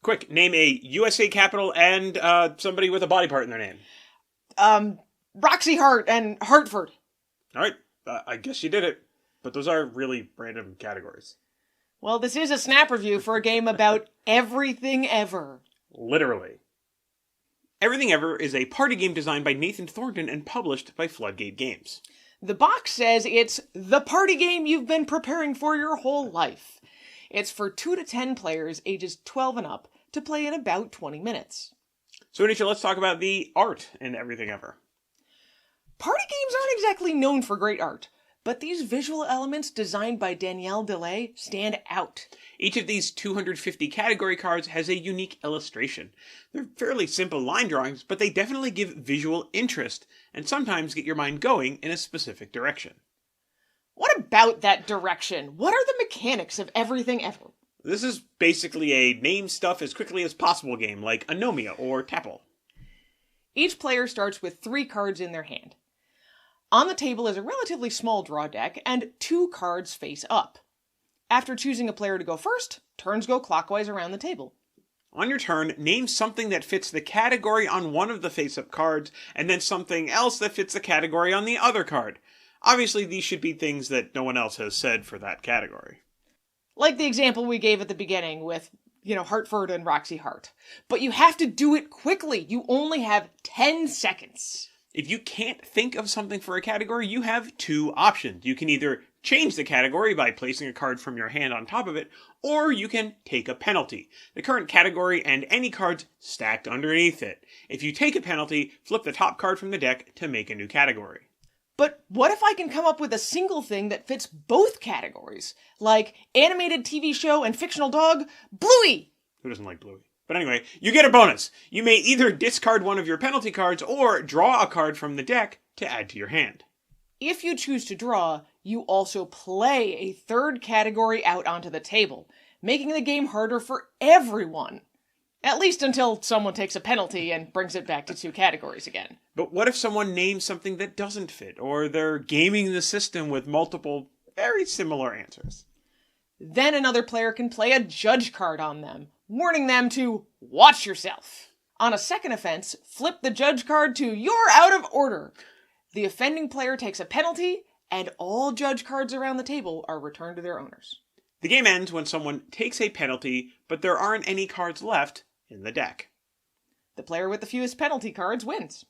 Quick, name a USA capital and somebody with a body part in their name. Roxy Hart and Hartford. All right, I guess you did it. But those are really random categories. Well, this is a snap review for a game about everything ever. Literally. Everything Ever is a party game designed by Nathan Thornton and published by Floodgate Games. The box says it's the party game you've been preparing for your whole life. It's for 2 to 10 players ages 12 and up to play in about 20 minutes. So, Anisha, let's talk about the art in Everything Ever. Party games aren't exactly known for great art, but these visual elements designed by Danielle Delay stand out. Each of these 250 category cards has a unique illustration. They're fairly simple line drawings, but they definitely give visual interest, and sometimes get your mind going in a specific direction. What about that direction? What are the mechanics of Everything Ever? This is basically a name stuff as quickly as possible game, like Anomia or Tapple. Each player starts with 3 cards in their hand. On the table is a relatively small draw deck, and 2 cards face up. After choosing a player to go first, turns go clockwise around the table. On your turn, name something that fits the category on one of the face-up cards, and then something else that fits the category on the other card. Obviously, these should be things that no one else has said for that category. Like the example we gave at the beginning with, Hartford and Roxy Hart. But you have to do it quickly. You only have 10 seconds. If you can't think of something for a category, you have 2 options. You can either change the category by placing a card from your hand on top of it, or you can take a penalty. The current category and any cards stacked underneath it. If you take a penalty, flip the top card from the deck to make a new category. But what if I can come up with a single thing that fits both categories? Like animated TV show and fictional dog, Bluey! Who doesn't like Bluey? But anyway, you get a bonus. You may either discard one of your penalty cards or draw a card from the deck to add to your hand. If you choose to draw, you also play a third category out onto the table, making the game harder for everyone. At least until someone takes a penalty and brings it back to 2 categories again. But what if someone names something that doesn't fit, or they're gaming the system with multiple very similar answers? Then another player can play a judge card on them, warning them to watch yourself. On a second offense, flip the judge card to "You're out of order." The offending player takes a penalty, and all judge cards around the table are returned to their owners. The game ends when someone takes a penalty, but there aren't any cards left in the deck. The player with the fewest penalty cards wins.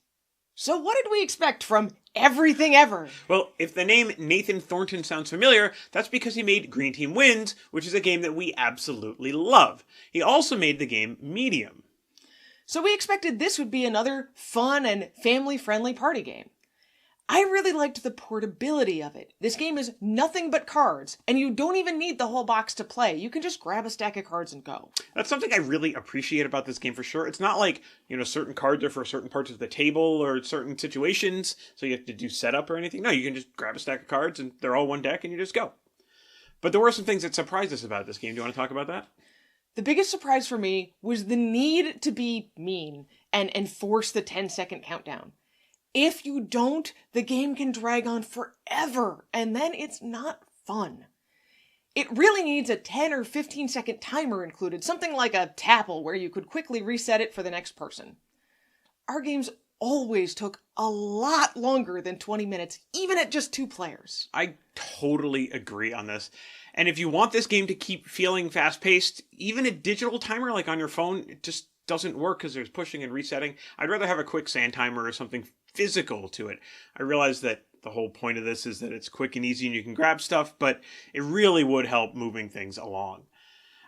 So what did we expect from Everything Ever? Well, if the name Nathan Thornton sounds familiar, that's because he made Green Team Wins, which is a game that we absolutely love. He also made the game Medium. So we expected this would be another fun and family-friendly party game. I really liked the portability of it. This game is nothing but cards, and you don't even need the whole box to play. You can just grab a stack of cards and go. That's something I really appreciate about this game for sure. It's not like, certain cards are for certain parts of the table or certain situations, so you have to do setup or anything. No, you can just grab a stack of cards and they're all one deck and you just go. But there were some things that surprised us about this game. Do you want to talk about that? The biggest surprise for me was the need to be mean and enforce the 10-second countdown. If you don't, the game can drag on forever, and then it's not fun. It really needs a 10 or 15 second timer included, something like a Tapple where you could quickly reset it for the next person. Our games always took a lot longer than 20 minutes, even at just 2 players. I totally agree on this. And if you want this game to keep feeling fast-paced, even a digital timer like on your phone, it just doesn't work because there's pushing and resetting. I'd rather have a quick sand timer or something physical to it. I realize that the whole point of this is that it's quick and easy and you can grab stuff, but it really would help moving things along.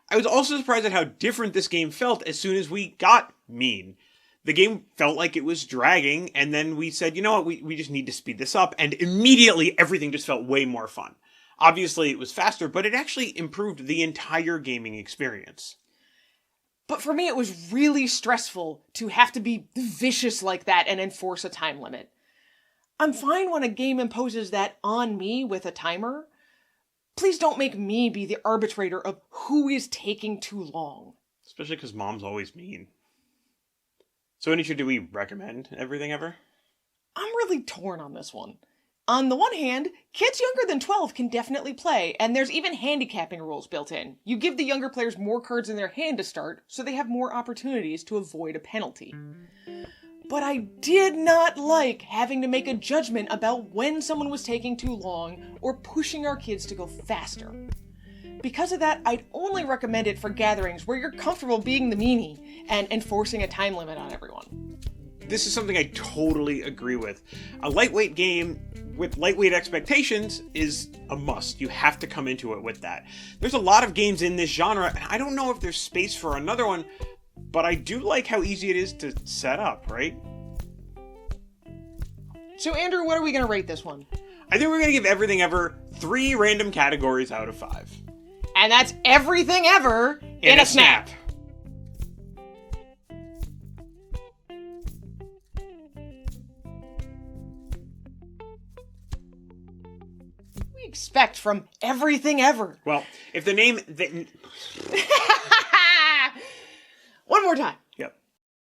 I was also surprised at how different this game felt as soon as we got mean. The game felt like it was dragging, and then we said, you know what, we just need to speed this up, and immediately everything just felt way more fun. Obviously it was faster, but it actually improved the entire gaming experience. But for me, it was really stressful to have to be vicious like that and enforce a time limit. I'm fine when a game imposes that on me with a timer. Please don't make me be the arbitrator of who is taking too long. Especially because Mom's always mean. So, Anisha, do we recommend Everything Ever? I'm really torn on this one. On the one hand, kids younger than 12 can definitely play, and there's even handicapping rules built in. You give the younger players more cards in their hand to start, so they have more opportunities to avoid a penalty. But I did not like having to make a judgment about when someone was taking too long or pushing our kids to go faster. Because of that, I'd only recommend it for gatherings where you're comfortable being the meanie and enforcing a time limit on everyone. This is something I totally agree with. A lightweight game with lightweight expectations is a must. You have to come into it with that. There's a lot of games in this genre, and I don't know if there's space for another one, but I do like how easy it is to set up, right? So Andrew, what are we going to rate this one? I think we're going to give Everything Ever 3 random categories out of 5. And that's everything ever in a snap. We expect from Everything Ever. Well, if the name... One more time.